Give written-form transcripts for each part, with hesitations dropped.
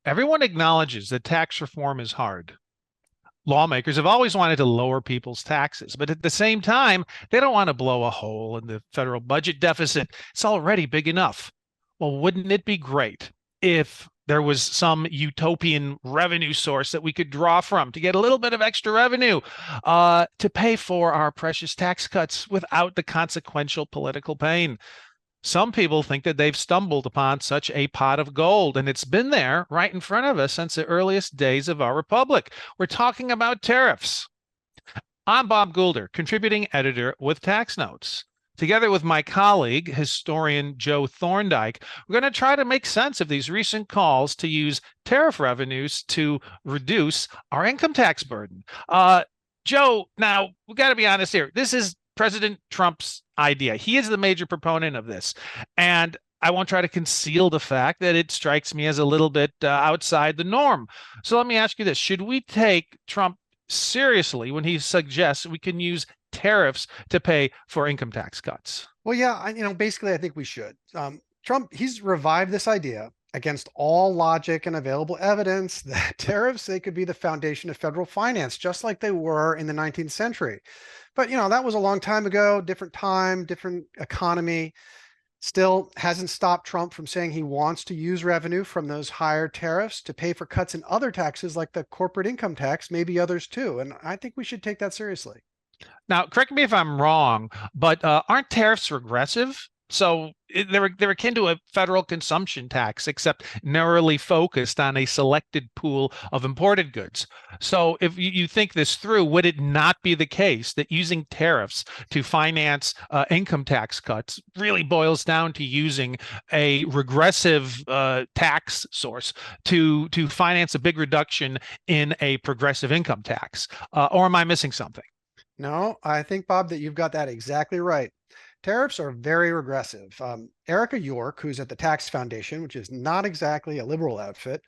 Everyone acknowledges that tax reform is hard. Lawmakers have always wanted to lower people's taxes, but at the same time, they don't want to blow a hole in the federal budget deficit. It's already big enough. Well, wouldn't it be great if there was some utopian revenue source that we could draw from to get a little bit of extra revenue to pay for our precious tax cuts without the consequential political pain? Some people think that they've stumbled upon such a pot of gold, and it's been there right in front of us since the earliest days of our republic. We're talking about tariffs. I'm Bob Goulder, contributing editor with Tax Notes. Together with my colleague, historian Joe Thorndike, we're going to try to make sense of these recent calls to use tariff revenues to reduce our income tax burden. Joe, now we got to be honest here. This is President Trump's idea. He is the major proponent of this. And I won't try to conceal the fact that it strikes me as a little bit outside the norm. So let me ask you this. Should we take Trump seriously when he suggests we can use tariffs to pay for income tax cuts? Well, yeah, basically, I think we should. Trump, he's revived this idea against all logic and available evidence that tariffs, they could be the foundation of federal finance, just like they were in the 19th century. But, that was a long time ago, different time, different economy. Still hasn't stopped Trump from saying he wants to use revenue from those higher tariffs to pay for cuts in other taxes like the corporate income tax, maybe others too. And I think we should take that seriously. Now, correct me if I'm wrong, but aren't tariffs regressive? So they're akin to a federal consumption tax, except narrowly focused on a selected pool of imported goods. So if you think this through, would it not be the case that using tariffs to finance income tax cuts really boils down to using a regressive tax source to finance a big reduction in a progressive income tax? Or am I missing something? No, I think, Bob, that you've got that exactly right. Tariffs are very regressive. Erica York, who's at the Tax Foundation, which is not exactly a liberal outfit,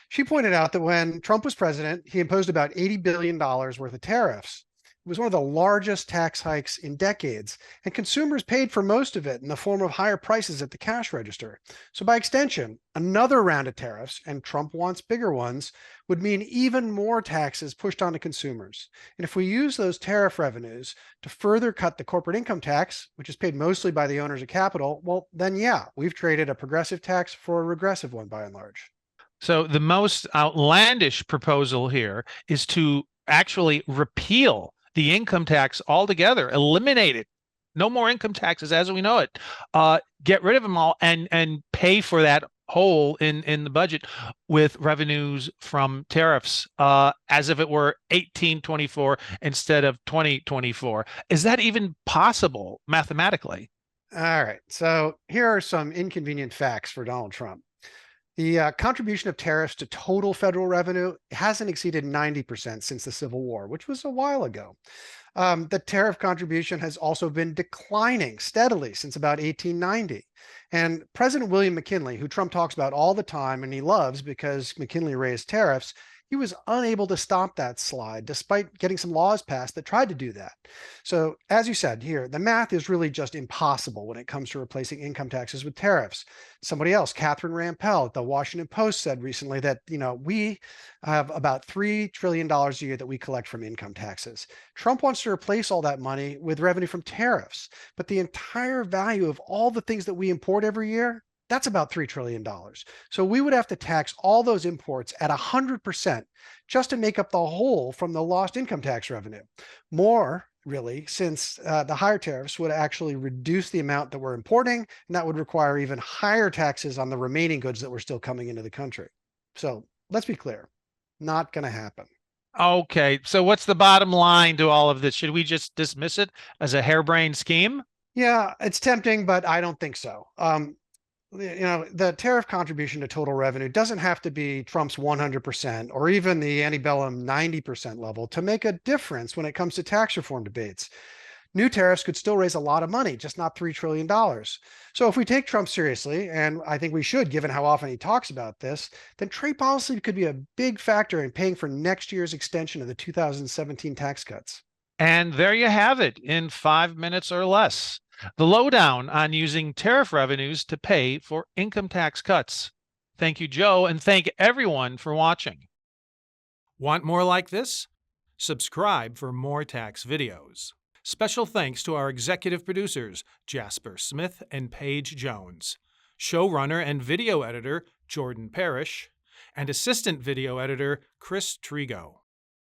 she pointed out that when Trump was president, he imposed about $80 billion worth of tariffs. It was one of the largest tax hikes in decades, and consumers paid for most of it in the form of higher prices at the cash register. So, by extension, another round of tariffs, and Trump wants bigger ones, would mean even more taxes pushed onto consumers. And if we use those tariff revenues to further cut the corporate income tax, which is paid mostly by the owners of capital, well, then yeah, we've traded a progressive tax for a regressive one by and large. So the most outlandish proposal here is to actually repeal the income tax altogether, eliminate it. No more income taxes as we know it. Get rid of them all and pay for that hole in the budget with revenues from tariffs, as if it were 1824 instead of 2024. Is that even possible mathematically? All right. So here are some inconvenient facts for Donald Trump. The contribution of tariffs to total federal revenue hasn't exceeded 90% since the Civil War, which was a while ago. The tariff contribution has also been declining steadily since about 1890. And President William McKinley, who Trump talks about all the time and he loves because McKinley raised tariffs, he was unable to stop that slide despite getting some laws passed that tried to do that. So, as you said here, the math is really just impossible when it comes to replacing income taxes with tariffs. Somebody else, Catherine Rampell at the Washington Post, said recently that, we have about $3 trillion a year that we collect from income taxes. Trump wants to replace all that money with revenue from tariffs, but the entire value of all the things that we import every year, that's about $3 trillion. So we would have to tax all those imports at 100% just to make up the hole from the lost income tax revenue. More, really, since the higher tariffs would actually reduce the amount that we're importing, and that would require even higher taxes on the remaining goods that were still coming into the country. So let's be clear, not going to happen. Okay, so what's the bottom line to all of this? Should we just dismiss it as a harebrained scheme? Yeah, it's tempting, but I don't think so. The tariff contribution to total revenue doesn't have to be Trump's 100% or even the antebellum 90% level to make a difference when it comes to tax reform debates. New tariffs could still raise a lot of money, just not $3 trillion. So if we take Trump seriously, and I think we should, given how often he talks about this, then trade policy could be a big factor in paying for next year's extension of the 2017 tax cuts. And there you have it in 5 minutes or less. The lowdown on using tariff revenues to pay for income tax cuts. Thank you, Joe, and thank everyone for watching. Want more like this? Subscribe for more tax videos. Special thanks to our executive producers, Jasper Smith and Paige Jones, showrunner and video editor, Jordan Parrish, and assistant video editor, Chris Trigo.